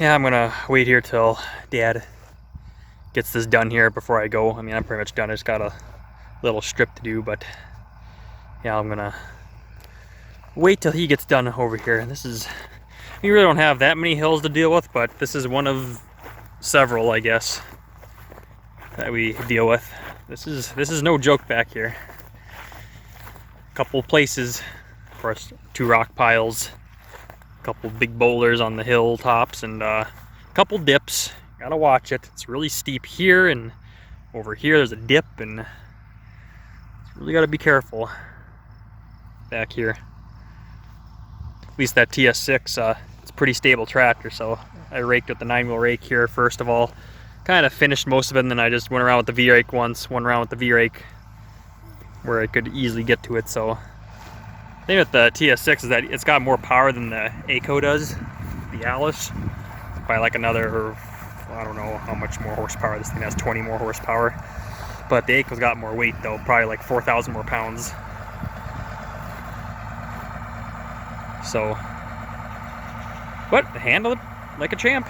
Yeah, I'm gonna wait here till Dad gets this done here before I go. I mean, I'm pretty much done. I just got a little strip to do, but yeah, I'm gonna wait till he gets done over here. This is, we really don't have that many hills to deal with, but this is one of several, I guess, that we deal with. This is no joke back here. A couple places, of course, 2 rock piles, a couple big boulders on the hilltops, and a couple dips. Gotta watch it. It's really steep here, and over here there's a dip, and really gotta be careful back here. At least that TS6, it's a pretty stable tractor, so I raked with the 9-wheel rake here first of all. Kind of finished most of it, and then I just went around with the V-rake once, one round with the V-rake where I could easily get to it. So the thing with the TS6 is that it's got more power than the ACO does, the Alice, by like another, I don't know how much more horsepower. This thing has 20 more horsepower, but the ACO's got more weight though, probably like 4,000 more pounds. So, but handle it like a champ.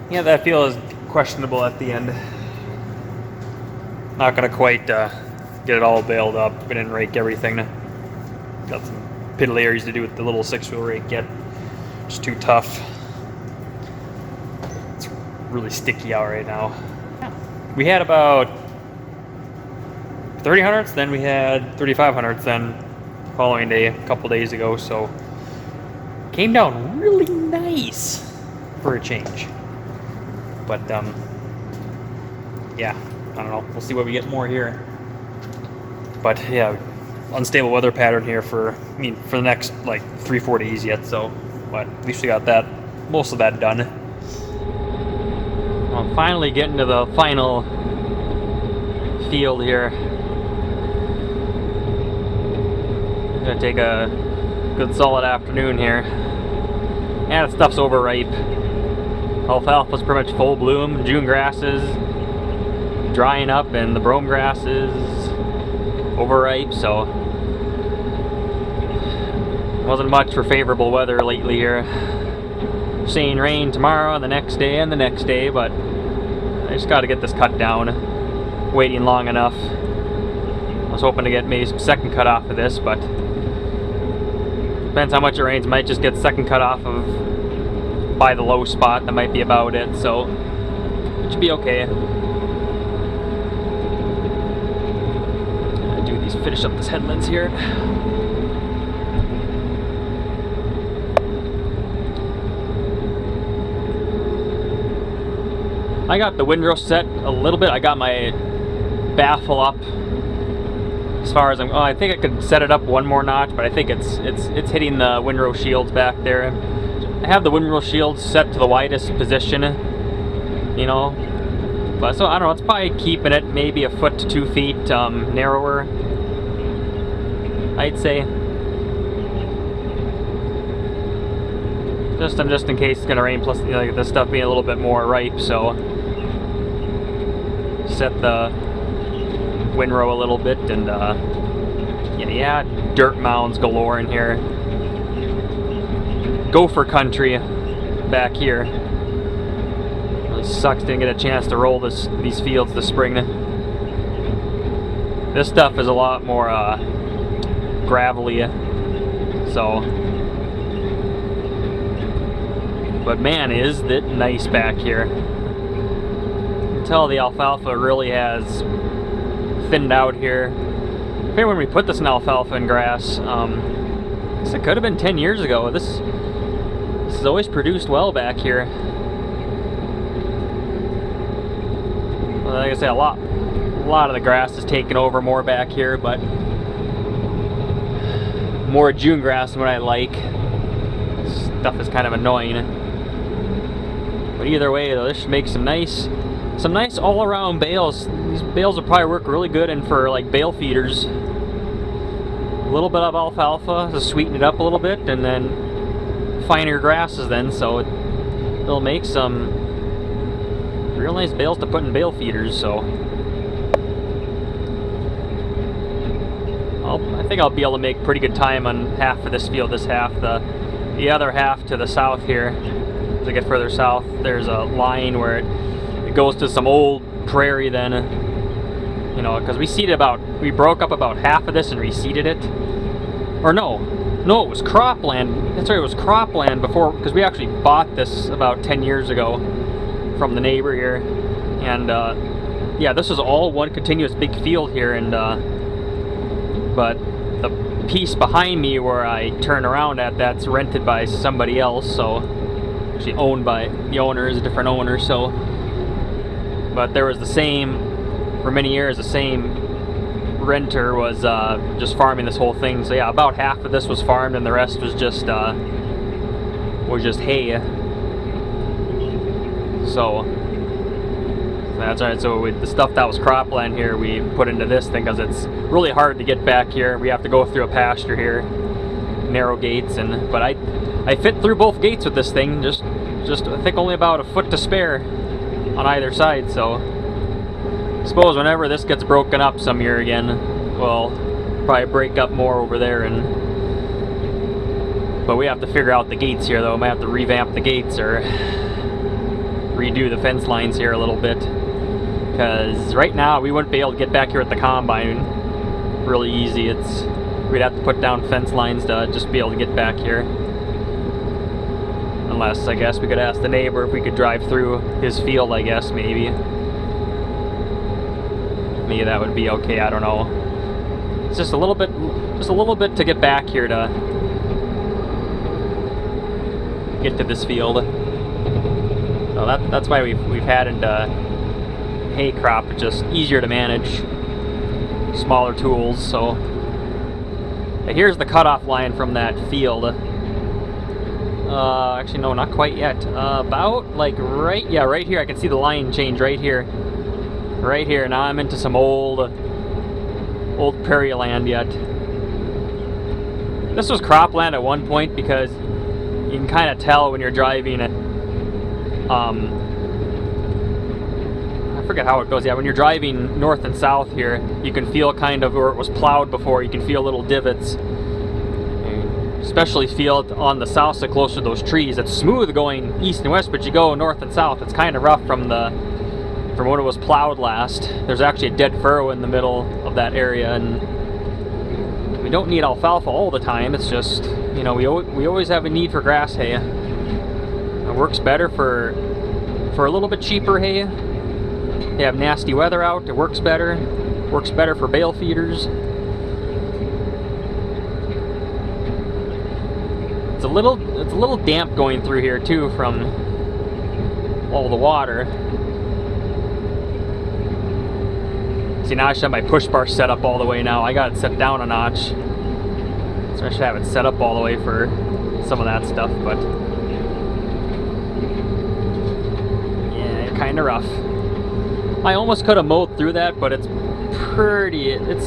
Yeah, that feel is questionable at the end. Not gonna quite get it all baled up. We didn't rake everything. Got some piddly areas to do with the little 6-wheel rake yet. It's too tough. It's really sticky out right now. We had about 30 hundredths, then we had 35 hundredths then following day, a couple days ago, so came down really nice for a change. But yeah, I don't know. We'll see what we get more here. But yeah, unstable weather pattern here for the next like 3-4 days yet. So, but at least we got that, most of that done. I'm finally getting to the final field here. I'm gonna take a good solid afternoon here. Yeah, the stuff's overripe. Alfalfa's pretty much full bloom. June grasses drying up, and the brome grass is overripe, so wasn't much for favorable weather lately here. Seeing rain tomorrow and the next day and the next day, but I just got to get this cut down. Waiting long enough. I was hoping to get maybe some second cut off of this, but depends how much it rains. Might just get second cut off of by the low spot. That might be about it, so it should be okay. I do these, finish up this headlands here. I got the windrow set a little bit. I got my baffle up as far as I think I could set it up one more notch, but I think it's hitting the windrow shields back there. I have the windrow shields set to the widest position, you know, but so I don't know, it's probably keeping it maybe a foot to 2 feet narrower, I'd say. Just in case it's gonna rain, plus this stuff being a little bit more ripe, so set the windrow a little bit, and yeah, dirt mounds galore in here. Gopher country back here. It sucks didn't get a chance to roll these fields this spring. This stuff is a lot more gravelly, so. But man, is it nice back here. You can tell the alfalfa really has thinned out here. I think when we put this in alfalfa and grass, I guess it could have been 10 years ago. This has always produced well back here. Well, like I say, a lot of the grass is taken over more back here, but more June grass than what I like. Stuff is kind of annoying. But either way, though, this should make some nice all-around bales. These bales will probably work really good in for like bale feeders. a little bit of alfalfa to sweeten it up a little bit, and then finer grasses then, so it'll make some real nice bales to put in bale feeders. So I think I'll be able to make pretty good time on half of this field, this half. The other half to the south here, as I get further south, there's a line where it goes to some old prairie then, you know, because we broke up about half of this and reseeded it. Or no, it was cropland. That's right, it was cropland before, because we actually bought this about 10 years ago from the neighbor here. And yeah, this was all one continuous big field here, and but the piece behind me where I turn around at, that's rented by somebody else, so actually owned by the owner, is a different owner. So, but there was the same, for many years, the same renter was just farming this whole thing. So yeah, about half of this was farmed, and the rest was just hay. So that's right. So with the stuff that was cropland here, we put into this thing because it's really hard to get back here. We have to go through a pasture here, narrow gates, but I fit through both gates with this thing. Just I think only about a foot to spare on either side. So I suppose whenever this gets broken up some year again, we'll probably break up more over there. But we have to figure out the gates here, though. We might have to revamp the gates or redo the fence lines here a little bit, because right now we wouldn't be able to get back here with the combine really easy. We'd have to put down fence lines to just be able to get back here, unless I guess we could ask the neighbor if we could drive through his field. I guess maybe that would be okay. I don't know. It's just a little bit to get back here to get to this field. So that's why we've had into hay crop. It's just easier to manage, smaller tools. So here's the cutoff line from that field. Actually, no, not quite yet. About like right here. I can see the line change right here. Right here. Now I'm into some old prairie land yet. This was cropland at one point, because you can kind of tell when you're driving it. I forget how it goes. Yeah, when you're driving north and south here, you can feel kind of where it was plowed before. You can feel little divots. And especially feel it on the south side, closer to those trees. It's smooth going east and west, but you go north and south, it's kind of rough from when it was plowed last. There's actually a dead furrow in the middle of that area, and we don't need alfalfa all the time. It's just, you know, we always have a need for grass hay. It works better for a little bit cheaper hay. You have nasty weather out, it works better. Works better for bale feeders. It's a little damp going through here too from all the water. See, now I should have my push bar set up all the way now. I got it set down a notch, so I should have it set up all the way for some of that stuff, but yeah, kind of rough. I almost could have mowed through that, but it's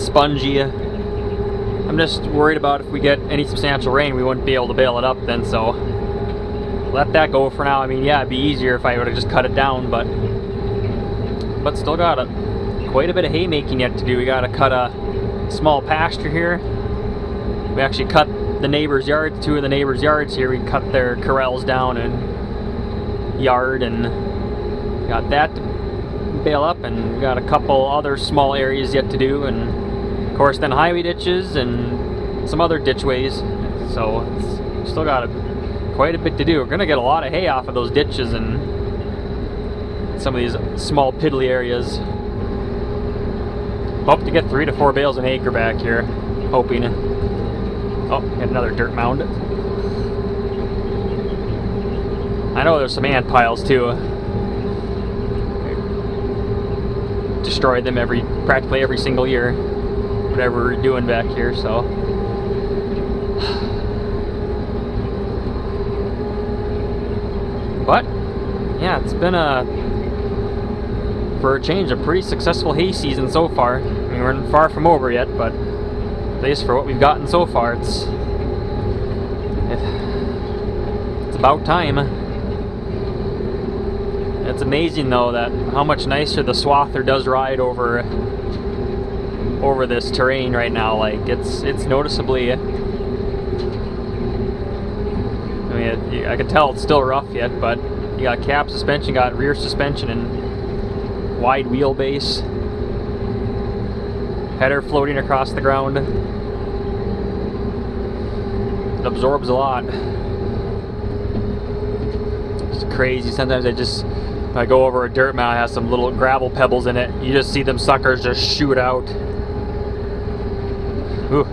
spongy. I'm just worried about if we get any substantial rain, we wouldn't be able to bale it up then, so let that go for now. I mean, yeah, it'd be easier if I would have just cut it down, but still got quite a bit of haymaking yet to do. We got to cut a small pasture here. We actually cut the neighbor's yard, two of the neighbor's yards here. We cut their corrals down and yard, and got that to bale up, and we got a couple other small areas yet to do, and of course then highway ditches and some other ditchways. So it's still got quite a bit to do. We're gonna get a lot of hay off of those ditches and some of these small piddly areas. Hope to get 3 to 4 bales an acre back here. Hoping. Oh, hit another dirt mound. I know there's some ant piles too. Destroy them practically every single year, whatever we're doing back here. So but yeah, it's been for a change, a pretty successful hay season so far. I mean, we're far from over yet, but At least for what we've gotten so far, it's about time. It's amazing though that how much nicer the Swather does ride over this terrain right now. Like it's noticeably. I mean, I can tell it's still rough yet, but you got cab suspension, got rear suspension, and wide wheelbase. Header floating across the ground. It absorbs a lot. It's crazy. Sometimes if I go over a dirt mound, it has some little gravel pebbles in it. You just see them suckers just shoot out. Ooh.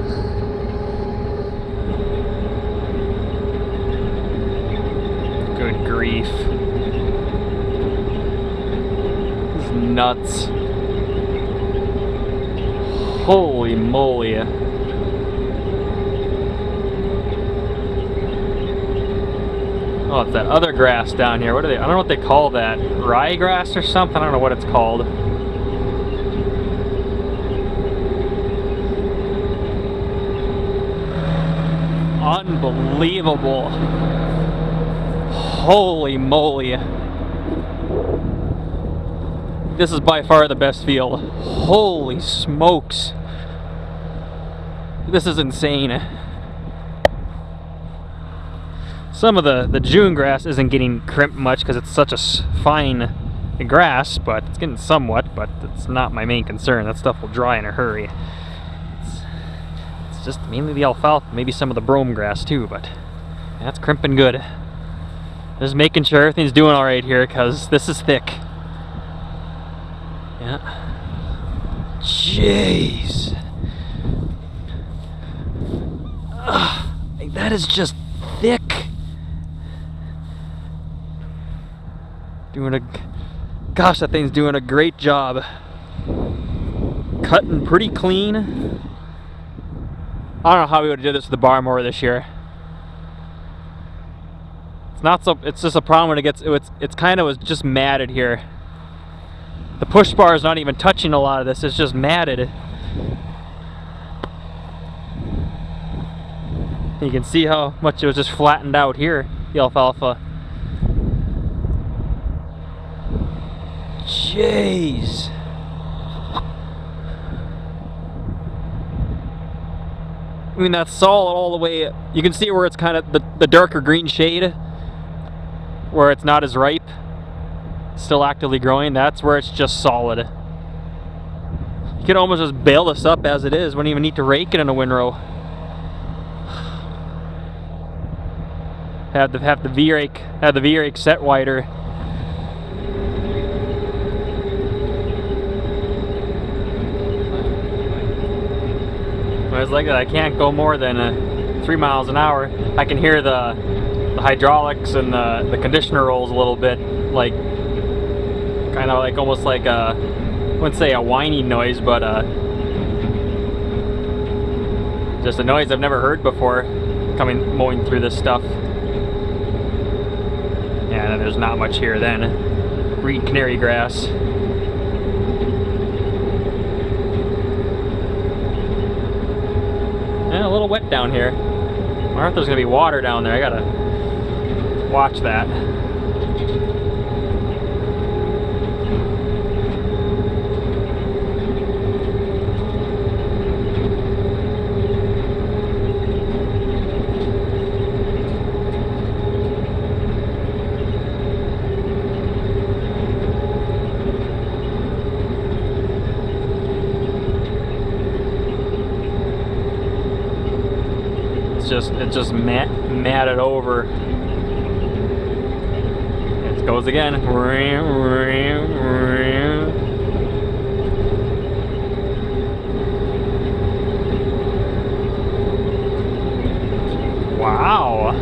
Good grief. This is nuts. Holy moly. Oh, it's that other grass down here. What are they? I don't know what they call that. Ryegrass or something? I don't know what it's called. Unbelievable. Holy moly. This is by far the best field. Holy smokes. This is insane. Some of the June grass isn't getting crimped much because it's such a fine grass, but it's getting somewhat, but it's not my main concern. That stuff will dry in a hurry. It's just mainly the alfalfa, maybe some of the brome grass too, but that's crimping good. Just making sure everything's doing alright here because this is thick. Yeah. Jeez. That is just thick. Gosh, that thing's doing a great job. Cutting pretty clean. I don't know how we would have did this with the bar mower this year. It's not so. It's just a problem when it gets. It's kind of was just matted here. The push bar is not even touching a lot of this. It's just matted. You can see how much it was just flattened out here. The alfalfa. Jeez. I mean, that's solid all the way. You can see where it's kind of the darker green shade, where it's not as ripe, still actively growing. That's where it's just solid. You can almost just bale this up as it is. Wouldn't even need to rake it in a windrow. Have the V-rake set wider. I was like, I can't go more than 3 miles an hour. I can hear the hydraulics and the conditioner rolls a little bit, like kind of like almost like I wouldn't say a whining noise, but just a noise I've never heard before mowing through this stuff. Yeah, and there's not much here then. Green canary grass. And a little wet down here. I wonder if there's gonna be water down there. I gotta watch that. It's just matted over. It goes again. Wow.